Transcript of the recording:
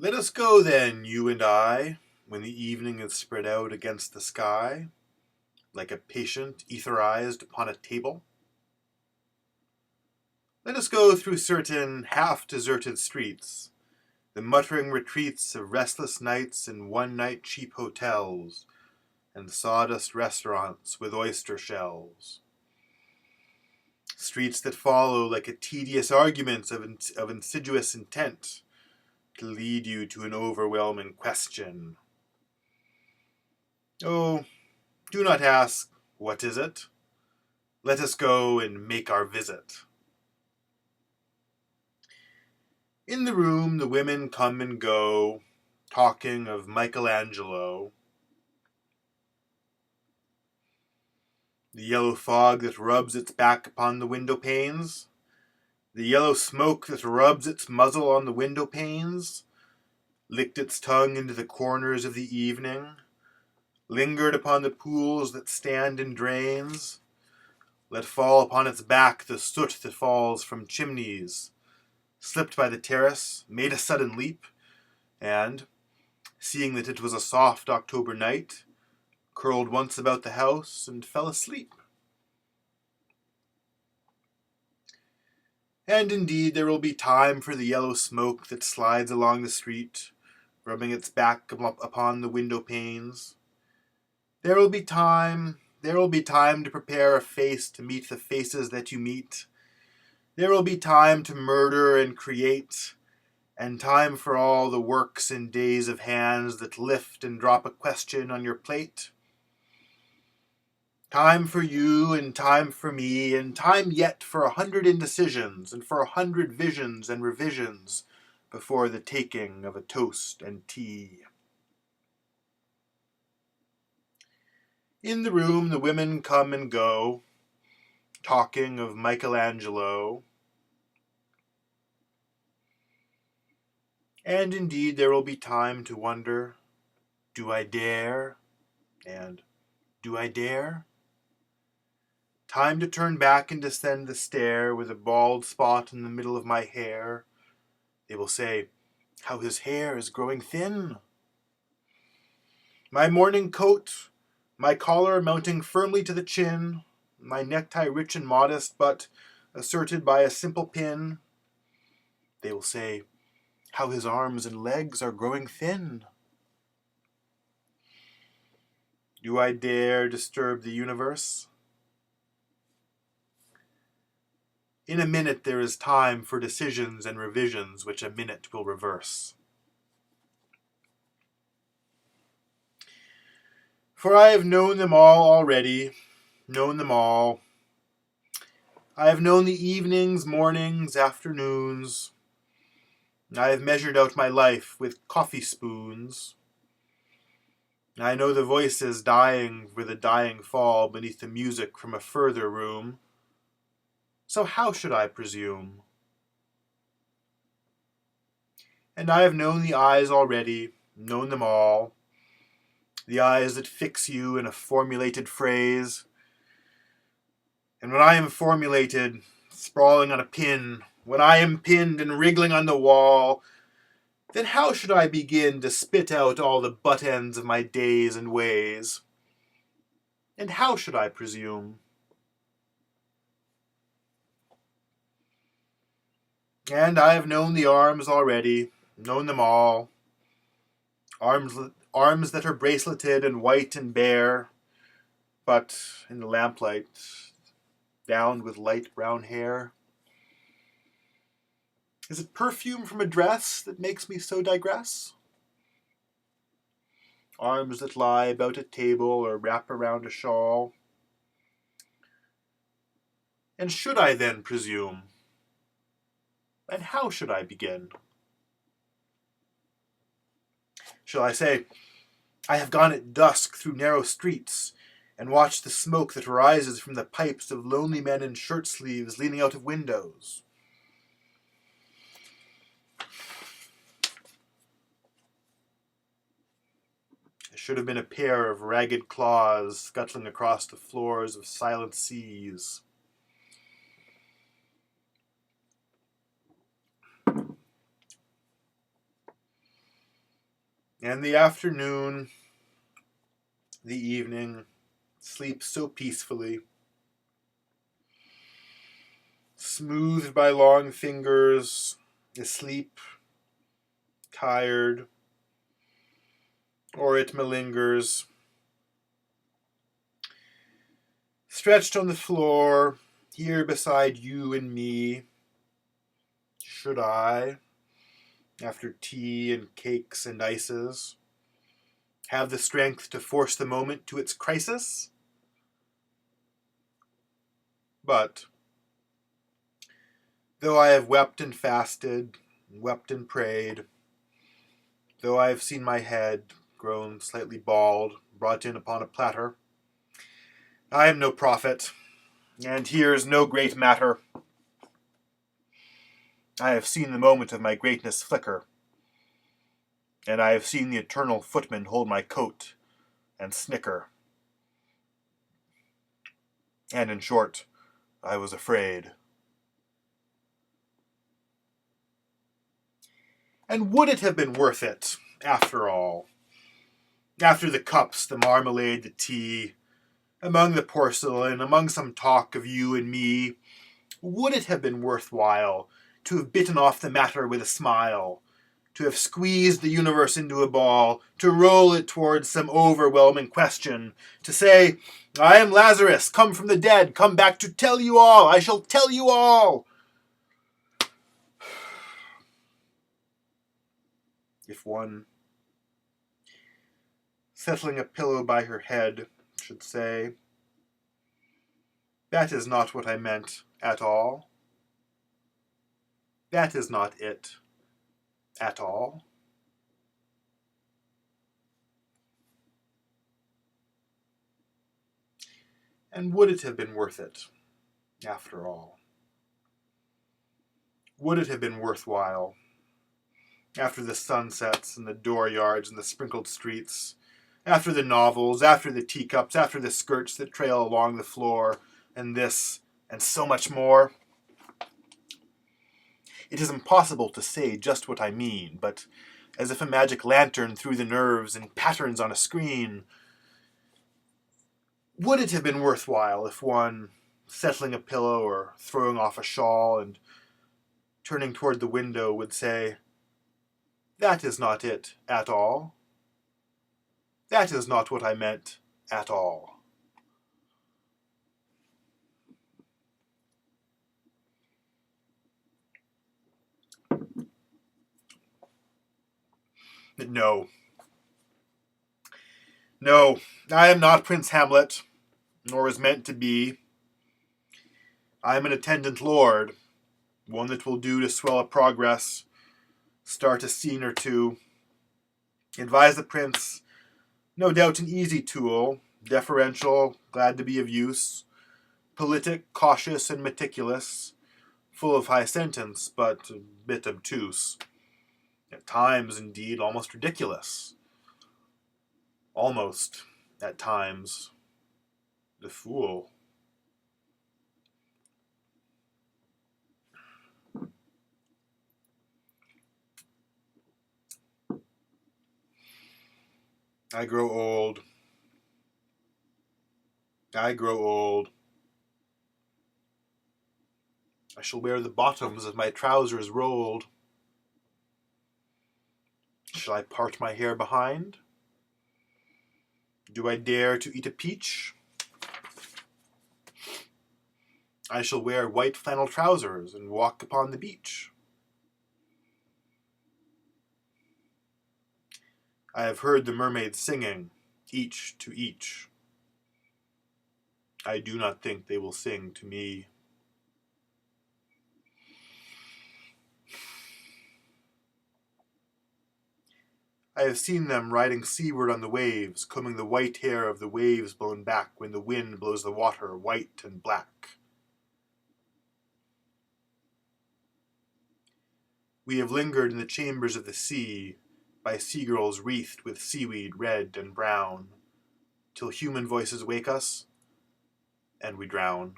Let us go then, you and I, when the evening is spread out against the sky, like a patient etherized upon a table. Let us go through certain half-deserted streets, the muttering retreats of restless nights in one-night cheap hotels and sawdust restaurants with oyster shells. Streets that follow like a tedious argument of insidious intent to lead you to an overwhelming question. Oh, do not ask, what is it? Let us go and make our visit. In the room the women come and go, talking of Michelangelo. The yellow fog that rubs its back upon the window panes, the yellow smoke that rubs its muzzle on the window panes, licked its tongue into the corners of the evening, lingered upon the pools that stand in drains, let fall upon its back the soot that falls from chimneys, slipped by the terrace, made a sudden leap, and, seeing that it was a soft October night, curled once about the house and fell asleep. And indeed there will be time for the yellow smoke that slides along the street, rubbing its back upon the window panes. There will be time to prepare a face to meet the faces that you meet. There will be time to murder and create, and time for all the works and days of hands that lift and drop a question on your plate. Time for you and time for me, and time yet for 100 indecisions and for 100 visions and revisions before the taking of a toast and tea. In the room the women come and go, talking of Michelangelo. And indeed there will be time to wonder, do I dare? And do I dare? Time to turn back and descend the stair with a bald spot in the middle of my hair. They will say, how his hair is growing thin. My morning coat, my collar mounting firmly to the chin, my necktie rich and modest, but asserted by a simple pin. They will say, how his arms and legs are growing thin. Do I dare disturb the universe? In a minute there is time for decisions and revisions which a minute will reverse. For I have known them all already, known them all. I have known the evenings, mornings, afternoons. I have measured out my life with coffee spoons. I know the voices dying with a dying fall beneath the music from a further room. So how should I presume? And I have known the eyes already, known them all. The eyes that fix you in a formulated phrase. And when I am formulated, sprawling on a pin, when I am pinned and wriggling on the wall, then how should I begin to spit out all the butt ends of my days and ways? And how should I presume? And I have known the arms already, known them all. Arms that are braceleted and white and bare, but in the lamplight, downed with light brown hair. Is it perfume from a dress that makes me so digress? Arms that lie about a table or wrap around a shawl. And should I then presume? And how should I begin? Shall I say, I have gone at dusk through narrow streets and watched the smoke that rises from the pipes of lonely men in shirt sleeves leaning out of windows? It should have been a pair of ragged claws scuttling across the floors of silent seas. And the afternoon, the evening, sleeps so peacefully, smoothed by long fingers, asleep, tired, or it malingers. Stretched on the floor, here beside you and me, should I, after tea and cakes and ices, have the strength to force the moment to its crisis? But, though I have wept and fasted, wept and prayed, though I have seen my head, grown slightly bald, brought in upon a platter, I am no prophet, and here's no great matter. I have seen the moment of my greatness flicker, and I have seen the eternal footman hold my coat and snicker. And in short, I was afraid. And would it have been worth it, after all? After the cups, the marmalade, the tea, among the porcelain, among some talk of you and me, would it have been worthwhile to have bitten off the matter with a smile, to have squeezed the universe into a ball, to roll it towards some overwhelming question, to say, I am Lazarus, come from the dead, come back to tell you all, I shall tell you all. If one, settling a pillow by her head, should say, that is not what I meant at all. That is not it at all. And would it have been worth it, after all? Would it have been worthwhile, after the sunsets and the dooryards and the sprinkled streets, after the novels, after the teacups, after the skirts that trail along the floor, and this, and so much more? It is impossible to say just what I mean, but as if a magic lantern through the nerves and patterns on a screen, would it have been worthwhile if one, settling a pillow or throwing off a shawl and turning toward the window, would say, that is not it at all. That is not what I meant at all. No. No, I am not Prince Hamlet, nor was meant to be. I am an attendant lord, one that will do to swell a progress, start a scene or two, advise the prince, no doubt an easy tool, deferential, glad to be of use, politic, cautious, and meticulous, full of high sentence, but a bit obtuse. At times, indeed, almost ridiculous. Almost, at times, the fool. I grow old. I grow old. I shall wear the bottoms of my trousers rolled. Shall I part my hair behind? Do I dare to eat a peach? I shall wear white flannel trousers and walk upon the beach. I have heard the mermaids singing, each to each. I do not think they will sing to me. I have seen them riding seaward on the waves, combing the white hair of the waves blown back when the wind blows the water white and black. We have lingered in the chambers of the sea, by seagulls wreathed with seaweed red and brown, till human voices wake us, and we drown.